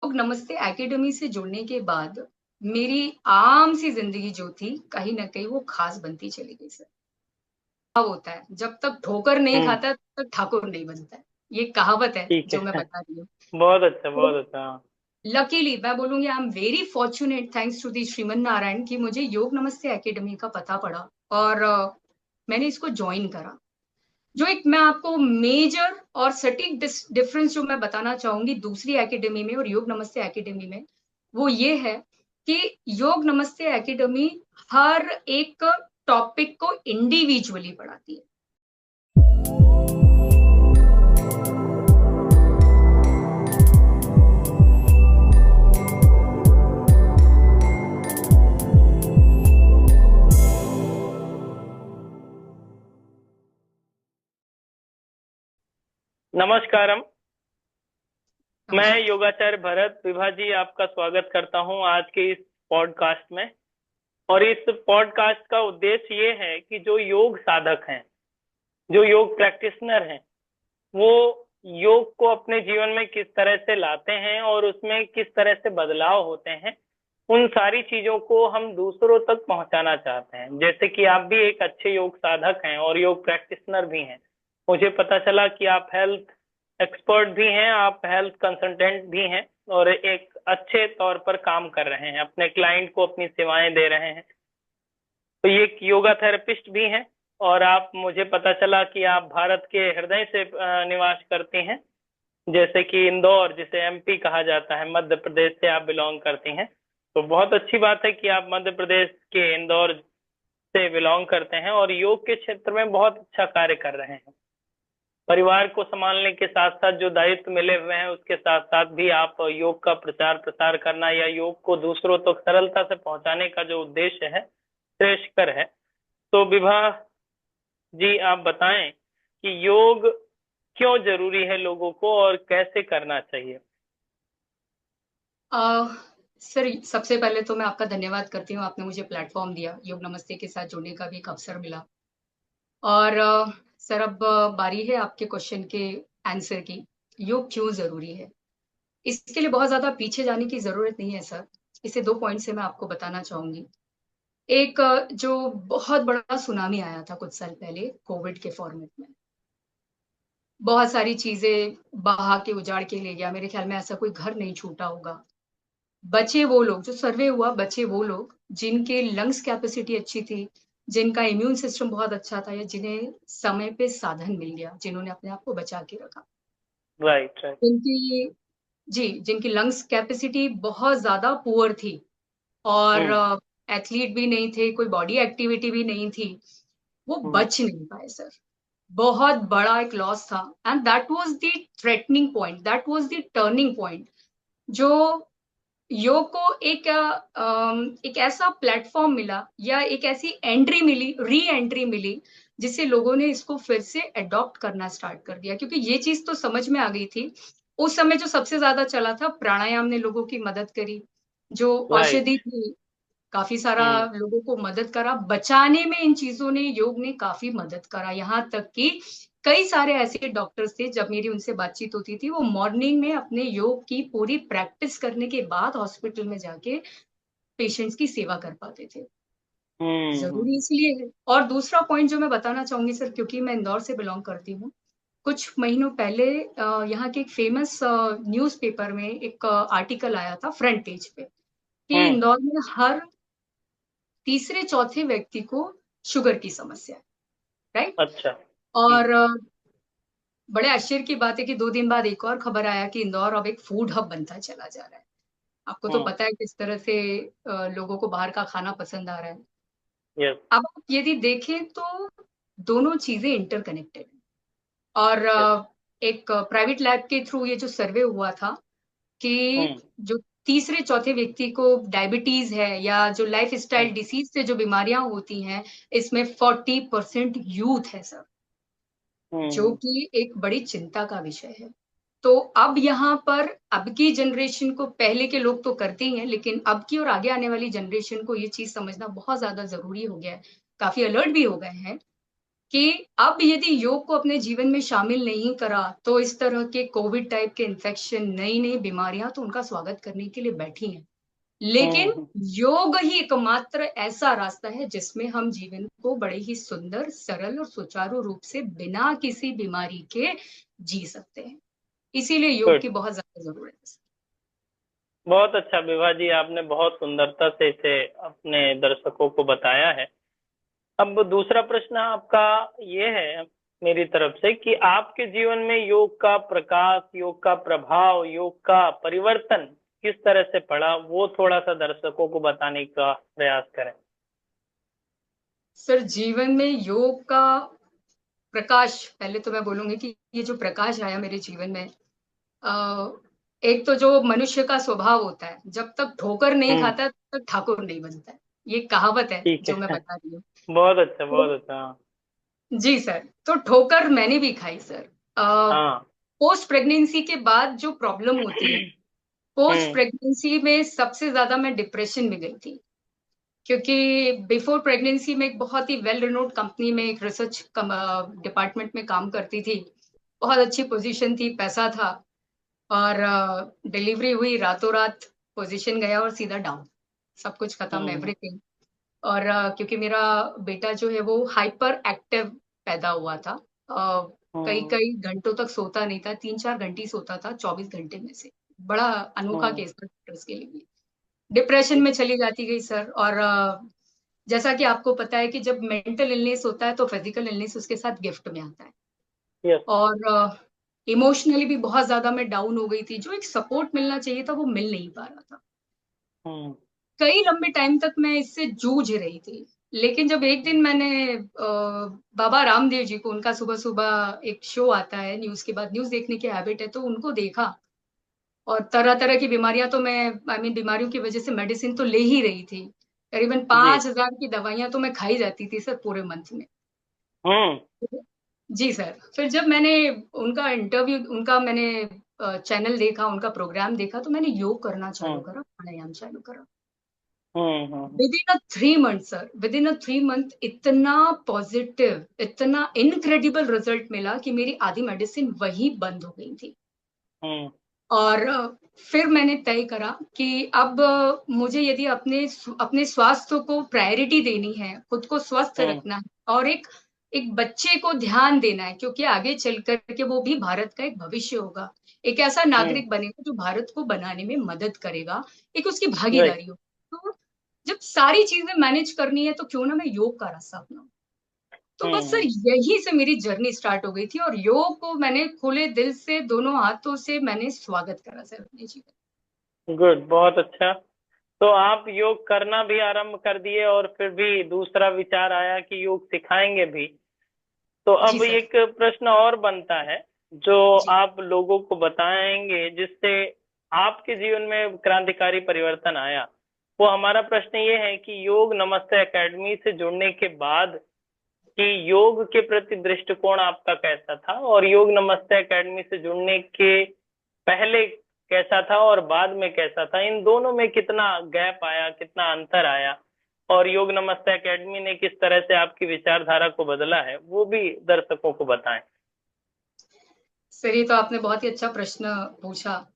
योग नमस्ते एकेडमी से जुड़ने के बाद मेरी आम सी ज़िंदगी जो थी, कहीं न कहीं वो ख़ास बनती चली गई सर। अब होता है, जब तक ठोकर नहीं हुँ, खाता, तब तक ठाकुर नहीं बनता है। ये कहावत है, ठीक जो मैं है। बता रही हूँ। बहुत अच्छा, तो बहुत अच्छा। हाँ। लकीली मैं बोलूँगी I am very fortunate thanks to the Shriman Narayan कि मुझे योग नमस्ते एकेडमी का पता पड़ा और मैंने इसको जॉइन करा। जो एक मैं आपको मेजर और सटीक डिफरेंस जो मैं बताना चाहूँगी दूसरी एकेडमी में और योग नमस्ते एकेडमी में, वो ये है कि योग नमस्ते एकेडमी हर एक टॉपिक को इंडिविजुअली पढ़ाती है। नमस्कारम, मैं नमस्कार। योगाचार्य भरत विभा जी आपका स्वागत करता हूँ आज के इस पॉडकास्ट में। और इस पॉडकास्ट का उद्देश्य ये है कि जो योग साधक हैं, जो योग प्रैक्टिशनर हैं, वो योग को अपने जीवन में किस तरह से लाते हैं और उसमें किस तरह से बदलाव होते हैं, उन सारी चीजों को हम दूसरों तक पहुंचाना चाहते हैं। जैसे कि आप भी एक अच्छे योग साधक हैं और योग प्रैक्टिशनर भी हैं। मुझे पता चला कि आप हेल्थ एक्सपर्ट भी हैं, आप हेल्थ कंसल्टेंट भी हैं और एक अच्छे तौर पर काम कर रहे हैं, अपने क्लाइंट को अपनी सेवाएं दे रहे हैं। तो ये एक योगा थेरेपिस्ट भी हैं। और आप, मुझे पता चला कि आप भारत के हृदय से निवास करती हैं, जैसे कि इंदौर, जिसे एमपी कहा जाता है, मध्य प्रदेश से आप बिलोंग करती हैं। तो बहुत अच्छी बात है कि आप मध्य प्रदेश के इंदौर से बिलोंग करते हैं और योग के क्षेत्र में बहुत अच्छा कार्य कर रहे हैं। परिवार को संभालने के साथ साथ जो दायित्व मिले हुए हैं, उसके साथ साथ भी आप योग का प्रचार प्रसार करना या योग को दूसरों तक सरलता से पहुंचाने का जो उद्देश्य है, श्रेयस्कर है। तो विभा जी, आप बताएं कि योग क्यों जरूरी है लोगों को और कैसे करना चाहिए। अ, सर सबसे पहले तो मैं आपका धन्यवाद करती हूँ, आपने मुझे प्लेटफ़ॉर्म दिया, योग नमस्ते के साथ जुड़ने का भी एक अवसर मिला। और सर अब बारी है आपके क्वेश्चन के आंसर की, योग क्यों ज़रूरी है? इसके लिए बहुत ज़्यादा पीछे जाने की ज़रूरत नहीं है सर। इसे 2 पॉइंट से मैं आपको बताना चाहूँगी। एक जो बहुत बड़ा सुनामी आया था कुछ साल पहले कोविड के फॉर्मेट में। बहुत सारी चीज़ें बहा के उजाड़ के ले गया। मेरे ख़्याल में ऐसा कोई घर नहीं छूटा होगा। बचे वो लोग जो सर्वे हुआ बचे वो लोग जिनके लंग्स कैपेसिटी अच्छी थी, जिनका इम्यून सिस्टम बहुत अच्छा था या जिन्हें समय पे साधन मिल गया, जिन्होंने अपने आप को बचा के रखा। Right, right. जिनकी जी, जिनकी लंग्स कैपेसिटी बहुत ज़्यादा पुअर थी और हम्म। एथलीट भी नहीं थे, कोई बॉडी एक्टिविटी भी नहीं थी, वो हम्म। बच नहीं पाए सर। बहुत बड़ा एक लॉस था and that was the threatening point, that was the turning point जो योग को एक ऐसा प्लेटफ़ॉर्म मिला या एक ऐसी एंट्री मिली, री एंट्री मिली, जिससे लोगों ने इसको फिर से एडॉप्ट करना स्टार्ट कर दिया क्योंकि ये चीज़ तो समझ में आ गई थी। उस समय जो सबसे ज़्यादा चला था प्राणायाम ने लोगों की मदद करी, जो औषधि राइट। थी, काफ़ी सारा हम्म। लोगों को मदद करा, बचाने में इन चीज़ों ने योग ने काफ़ी मदद करा, यहाँ तक कि कई सारे ऐसे डॉक्टर्स थे जब मेरी उनसे बातचीत होती थी, वो मॉर्निंग में अपने योग की पूरी प्रैक्टिस करने के बाद हॉस्पिटल में जाके पेशेंट्स की सेवा कर पाते थे। ज़रूरी हम्म। इसलिए है और दूसरा पॉइंट जो मैं बताना चाहूँगी सर क्योंकि मैं इंदौर से बिलॉन्ग करती हूँ, कुछ महीनों पहले यहाँ के एक फ़ेमस न्यूज़पेपर में एक आर्टिकल आया था फ्रंट पेज पे कि हम्म। इंदौर में हर तीसरे चौथे व्यक्ति को शुगर की समस्या है, राइट? अच्छा। और बड़े आश्चर्य की बात है कि 2 दिन बाद एक और खबर आया कि इंदौर अब एक फूड हब बनता चला जा रहा है। आपको तो हम्म। पता है किस तरह से लोगों को बाहर का खाना पसंद आ रहा है। यस। अब आप यदि देखें तो दोनों चीज़ें इंटरकनेक्टेड हैं और यस। एक प्राइवेट लैब के थ्रू ये जो सर्वे हुआ था कि हम्म। जो तीसरे चौथे व्यक्ति को डायबिटीज़ है या जो लाइफ़स्टाइल हम्म। डिसीज़ से जो बीमारियाँ होती हैं, इसमें 40% यूथ है सर। जो हम्म। कि एक बड़ी चिंता का विषय है। तो अब यहाँ पर अब की जनरेशन को पहले के लोग तो करते ही हैं, लेकिन अब की और आगे आने वाली जनरेशन को ये चीज़ समझना बहुत ज़्यादा ज़रूरी हो गया है। काफ़ी अलर्ट भी हो गए हैं कि अब यदि योग को अपने जीवन में शामिल नहीं करा, तो इस तरह के कोविड टाइप के इन्फेक्शन, नई-नई बीमारियाँ तो उनका स्वागत करने के लिए बैठी हैं। लेकिन हम्म। योग ही एकमात्र ऐसा रास्ता है जिसमें हम जीवन को बड़े ही सुंदर, सरल और सुचारू रूप से बिना किसी बीमारी के जी सकते हैं। इसीलिए योग गुड। की बहुत ज़्यादा ज़रूरत है। बहुत अच्छा विभा जी, आपने बहुत सुंदरता से इसे अपने दर्शकों को बताया है। अब दूसरा प्रश्न आपका ये है मेरी तरफ से कि आपके जीवन में योग का प्रकाश, योग का प्रभाव, योग का परिवर्तन किस तरह से पड़ा, वो थोड़ा सा दर्शकों को बताने का प्रयास करें। सर, जीवन में योग का प्रकाश, पहले तो मैं बोलूँगी कि ये जो प्रकाश आया मेरे जीवन में, अ, एक तो जो मनुष्य का स्वभाव होता है, जब तक ठोकर नहीं हम्म। खाता तब तक ठाकुर नहीं बनता है। ये कहावत है ठीक जो मैं है। बता रही हूँ। बहुत अच्छा, तो बहुत अच्छा। हाँ। जी सर, तो ठोकर मैंने भी खाई सर। हाँ। पोस्ट प्रेगनेंसी के बाद जो प्रॉब्लम होती है, पोस्ट हम्म। प्रेगनेंसी में सबसे ज़्यादा मैं डिप्रेशन में गई थी। क्योंकि बिफोर प्रेगनेंसी में एक बहुत ही वेल रिनोड कंपनी में एक रिसर्च डिपार्टमेंट में काम करती थी। बहुत अच्छी पोज़ीशन थी, पैसा था। और डिलीवरी हुई रातों रात, पोजीशन गया और सीधा डाउन, सब कुछ खत्म, हम्म। एवरीथिंग। और क्योंकि मेरा बेटा जो है वो हाइपर एक्टिव पैदा हुआ था। कई हम्म। कई घंटों तक सोता नहीं था, 3-4 घंटे ही सोता था 24 घंटे में से। बड़ा अनोखा हम्म। केस था डॉक्टर्स के लिए भी। डिप्रेशन में चली जाती गई सर। और जैसा कि आपको पता है कि जब मेंटल इलनेस होता है तो फिजिकल इलनेस उसके साथ गिफ्ट में आता है। यस। और इमोशनली भी बहुत ज़्यादा मैं डाउन हो गई थी, जो एक सपोर्ट मिलना चाहिए था वो मिल नहीं पा रहा था। हम्म। कई लंबे टाइम तक मैं इससे जूझ रही थी। लेकिन जब एक दिन मैंने बाबा रामदेव जी को, उनका सुबह-सुबह एक शो आता है न्यूज़ के बाद, न्यूज़ देखने की हैबिट है, तो उनको देखा। और तरह-तरह की बीमारियाँ तो मैं, आई मीन बीमारियों की वज़ह से मेडिसिन तो ले ही रही थी। करीबन जी। 5000 की दवाइयाँ तो मैं खा ही जाती थी सर पूरे मंथ में। हम्म। जी सर। फिर जब मैंने उनका मैंने चैनल देखा, उनका प्रोग्राम देखा, तो मैंने योग करना चालू हम्म। करा, प्राणायाम चालू करा। Hmm. Within 3 month sir, within 3 month इतना पॉजिटिव, इतना इनक्रेडिबल रिजल्ट मिला कि मेरी आधी मेडिसिन वहीं बंद हो गई थी। हम्म। और फिर मैंने तय करा कि अब मुझे यदि अपने स्वास्थ्य को प्रायोरिटी देनी है, खुद को स्वस्थ हम्म। रखना है और एक एक बच्चे को ध्यान देना है, क्योंकि आगे चल कर के वो भी भारत का एक भविष्य होगा। एक ऐसा हम्म। नागरिक बनेगा जो भारत को बनाने में मदद करेगा, एक उसकी राइट। भागीदारी हो। तो जब सारी चीज़ें मैनेज करनी है तो क्यों ना मैं योग का रास्ता अपनाऊँ। तो बस सर हम्म। यहीं से मेरी जर्नी स्टार्ट हो गई थी और योग को मैंने खुले दिल से, दोनों हाथों से मैंने स्वागत करा सर अपने जीवन। गुड, बहुत अच्छा। तो आप योग करना भी आरंभ कर दिए और फिर भी दूसरा विचार आया कि योग सिखाएंगे भी। तो जी अब सर। एक प्रश्न और बनता है जो जी। आप लोगों को बताएंगे जिससे आपके जीवन में क्रांतिकारी परिवर्तन आया। वो हमारा प्रश्न ये है कि योग नमस्ते एकेडमी से जुड़ने के बाद कि योग के प्रति दृष्टिकोण आपका कैसा था, और योग नमस्ते एकेडमी से जुड़ने के पहले कैसा था और बाद में कैसा था, इन दोनों में कितना गैप आया, कितना अंतर आया, और योग नमस्ते एकेडमी ने किस तरह से आपकी विचारधारा को बदला है, वो भी दर्शकों को बताएं। सर, ये तो आपने बहुत ही अच्छा प्रश्न पूछा।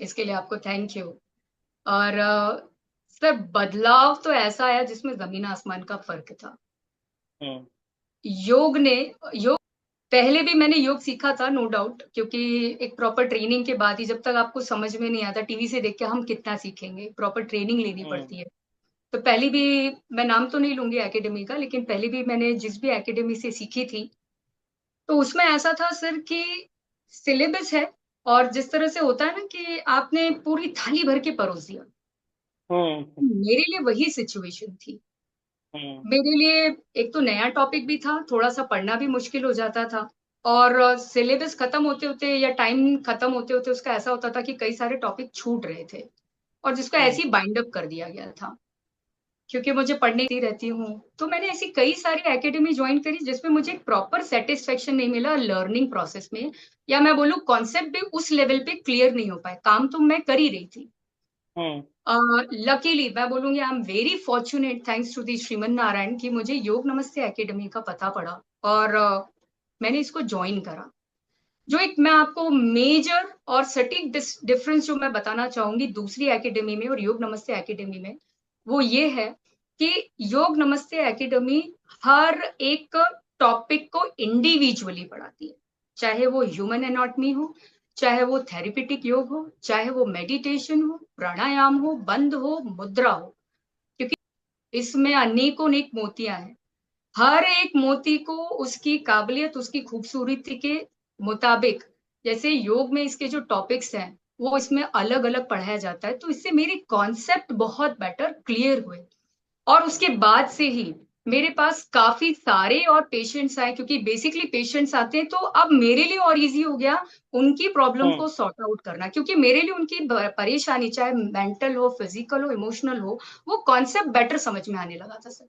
इसके लिए आपको थैंक यू। और सर, बदलाव तो ऐसा आया जिसमें ज़मीन आसमान का फ़र्क था। हम्म। योग ने योग पहले भी मैंने योग सीखा था, नो डाउट, क्योंकि एक प्रॉपर ट्रेनिंग के बाद ही, जब तक आपको समझ में नहीं आता, टीवी से देख के हम कितना सीखेंगे, प्रॉपर ट्रेनिंग लेनी हम्म। पड़ती है। तो पहली भी, मैं नाम तो नहीं लूँगी एकेडमी का, लेकिन पहली भी मैंने जिस भी एकेडमी से सीखी थी, तो उसमें ऐसा था सर कि सिलेबस है और जिस तरह से होता है ना कि आपने पूरी थाली भर के परोस दिया, हम्म। मेरे लिए वही सिचुएशन थी। हम्म। मेरे लिए एक तो नया टॉपिक भी था, थोड़ा-सा पढ़ना भी मुश्किल हो जाता था और सिलेबस खत्म होते-होते या टाइम खत्म होते-होते उसका ऐसा होता था कि कई सारे टॉपिक छूट रहे थे और जिसको हम्म। ऐसे ही बाइंड अप कर दिया गया था। क्योंकि मुझे पढ़ती रहती हूँ, तो मैंने ऐसी कई सारी एकेडमी जॉइन करी जिसमें मुझे एक प्रॉपर सैटिस्फैक्शन नहीं मिला लर्निंग प्रोसेस में, या मैं बोलूँ कॉन्सेप्ट भी उस लेवल पे क्लियर नहीं हो पाए। काम तो मैं कर ही रही थी। हम्म। लकीली मैं बोलूँगी I am very fortunate, thanks to the Shriman Narayan, कि मुझे योग नमस्ते एकेडमी का पता पड़ा और मैंने इसको ज्वाइन करा। जो एक मैं आपको मेजर और सटीक डिफरेंस जो मैं बताना चाहूंगी दूसरी एकेडमी में और योग नमस्ते एकेडमी में, वो ये है कि योग नमस्ते एकेडमी हर एक टॉपिक को इंडिविजुअली पढ़ाती है। चाहे वो ह्यूमन एनाटॉमी हो, चाहे वो थेरेपेटिक योग हो, चाहे वो मेडिटेशन हो, प्राणायाम हो, बंद हो, मुद्रा हो, क्योंकि इसमें अनेकों अनेक मोतियां हैं। हर एक मोती को उसकी काबिलियत, उसकी खूबसूरती के मुताबिक, जैसे योग में इसके जो टॉपिक्स हैं वो इसमें अलग अलग पढ़ाया जाता है, तो इससे मेरी कॉन्सेप्ट बहुत बेटर क्लियर हुए। और उसके बाद से ही मेरे पास काफी सारे और पेशेंट्स आए, क्योंकि बेसिकली पेशेंट्स आते हैं तो अब मेरे लिए और इजी हो गया उनकी प्रॉब्लम हम्म। को सॉर्ट आउट करना, क्योंकि मेरे लिए उनकी परेशानी चाहे मेंटल हो, फिजिकल हो, इमोशनल हो, वो कॉन्सेप्ट बेटर समझ में आने लगा था सर।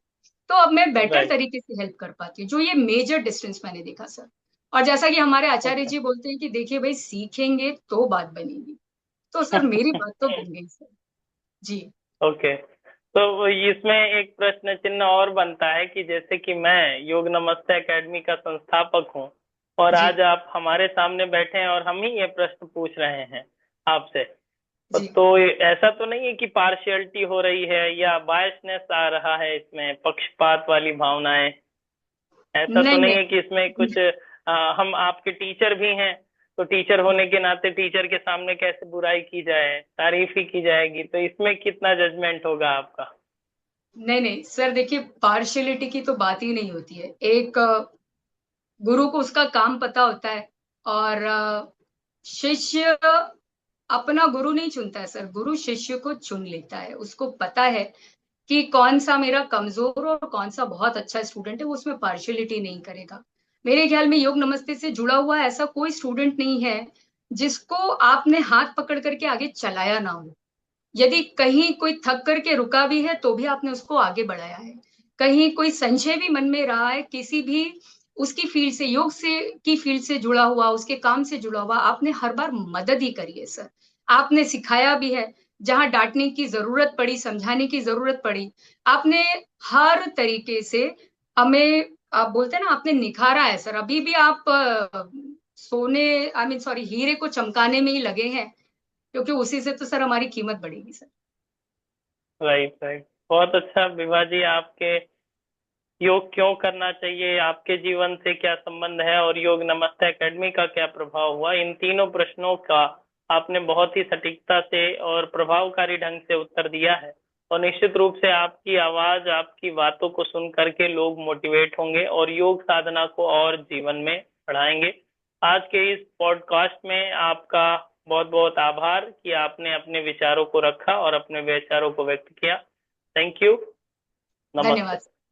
तो अब मैं बेटर राइट। तरीके से हेल्प कर पाती हूँ, जो ये मेजर डिस्टेंस मैंने देखा सर। और जैसा कि हमारे आचार्य ओके। जी बोलते हैं कि देखिए भाई, सीखेंगे तो बात बनेगी। तो सर मेरी बात तो बन गई सर। जी। ओके। तो इसमें एक प्रश्न चिन्ह और बनता है कि जैसे कि मैं योग नमस्ते एकेडमी का संस्थापक हूँ और जी। आज आप हमारे सामने बैठे हैं और हम ही ये प्रश्न पूछ रहे हैं आपसे, जी। तो ऐसा तो नहीं है कि पार्शियलिटी हो रही है या बायसनेस आ रहा है, इसमें पक्षपात वाली भावनाएं? ऐसा तो नहीं नहीं नहीं। है कि इसमें कुछ हम आपके टीचर भी हैं, तो टीचर होने के नाते टीचर के सामने कैसे बुराई की जाए, तारीफ ही की जाएगी, तो इसमें कितना जजमेंट होगा आपका? नहीं नहीं सर, देखिए पार्शियलिटी की तो बात ही नहीं होती है। एक गुरु को उसका काम पता होता है, और शिष्य अपना गुरु नहीं चुनता है सर, गुरु शिष्य को चुन लेता है। उसको पता है कि कौन सा मेरा कमजोर और कौन सा बहुत अच्छा स्टूडेंट है, वो उसमें पार्शियलिटी नहीं करेगा। मेरे ख्याल में योग नमस्ते से जुड़ा हुआ ऐसा कोई स्टूडेंट नहीं है जिसको आपने हाथ पकड़ करके आगे चलाया ना हो। यदि कहीं कोई थक करके रुका भी है तो भी आपने उसको आगे बढ़ाया है। कहीं कोई संशय भी मन में रहा है किसी भी उसकी फील्ड से, योग से की फील्ड से जुड़ा हुआ, उसके काम से जुड़ा हुआ, आपने हर बार मदद ही करी है सर। आपने सिखाया भी है, जहां डांटने की जरूरत पड़ी, समझाने की जरूरत पड़ी, आपने हर तरीके से हमें, आप बोलते हैं ना, आपने निखारा है सर। अभी भी आप सोने, आई मीन सॉरी, हीरे को चमकाने में ही लगे हैं, क्योंकि उसी से तो सर हमारी कीमत बढ़ेगी सर। Right, right. बहुत अच्छा विभा जी, आपके योग क्यों करना चाहिए, आपके जीवन से क्या संबंध है और योग नमस्ते एकेडमी का क्या प्रभाव हुआ, इन तीनों प्रश्नों का आपने बहुत ही सटीकता से और प्रभावकारी ढंग से उत्तर दिया है। और निश्चित रूप से आपकी आवाज, आपकी बातों को सुन करके लोग मोटिवेट होंगे और योग साधना को और जीवन में बढ़ाएंगे। आज के इस पॉडकास्ट में आपका बहुत बहुत आभार कि आपने अपने विचारों को रखा और अपने विचारों को व्यक्त किया। Thank you. धन्यवाद। नमस्ते।